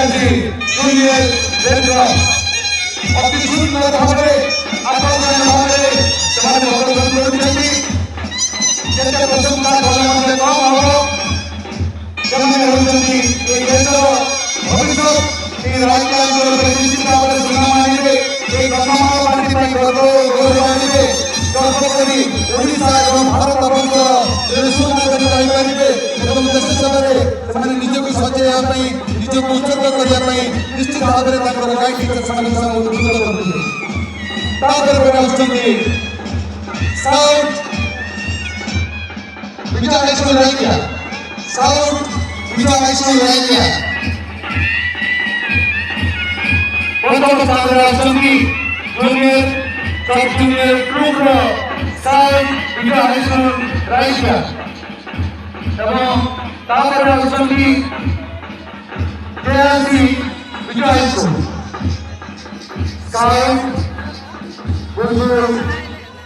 Junior red cross অতি সুন্দর ভাবে আকর্ষণীয় ভাবে ସେମାନେ ପ୍ରଦର୍ଶନ କରୁଛନ୍ତି। ଯେତେ ପ୍ରଶଂସା କଲେ ମଧ୍ୟ କମ୍ ହେବ। ସେମାନେ ହେଉଛନ୍ତି ଏହି ଦେଶର ଭବିଷ୍ୟତ। ଏହି ରାଜ୍ୟ ଅଞ୍ଚଳରେ ନିଶ୍ଚିତ ଭାବରେ ସୁନାମ ଆଣିବେ। ଏହି କନ୍ଧମାଳ ପାର୍ଟି ପାଇଁ ଗୌରବ ଆଣିବେ। ଗର୍ବ କରି ଓଡ଼ିଶା ଏବଂ ଭାରତ ବର୍ଷର ସୁନାଗରିକ ରହିପାରିବେ ଏବଂ ଦେଶ ସେବାରେ ସେମାନେ ନିଜକୁ ସଜେଇବା ପାଇଁ ନିଜକୁ ଉତ୍ସର୍ଗ କରିବା ପାଇଁ ନିଶ୍ଚିତ ଭାବରେ ତାଙ୍କର ଗାଇଡ୍ ସେମାନେ ଉଦ୍ବୁଦ୍ଧ କରୁଥିଲେ। ତାପରେ ପରେ ଆସୁଛନ୍ତି ସାଉଥ୍ ବିଜୟ ହାଇସ୍କୁଲ ରାଇକିଆ ସାଉଥ୍ ବିଜୟ ହାଇସ୍କୁଲ ରାଇକିଆ ପ୍ରଥମ ସ୍ଥାନରେ ଆସୁଛନ୍ତି ଜୁନିୟର ସବ୍ ଜୁନିୟର ଗ୍ରୁପର ସାଉଥ୍ ବିଜୟ ହାଇସ୍କୁଲ ରାଇକିଆ ଏବଂ ତାପରେ ଆସୁଛନ୍ତି କେଆରସି ବିଜୟ ହାଇସ୍କୁଲ ସାଉଥ୍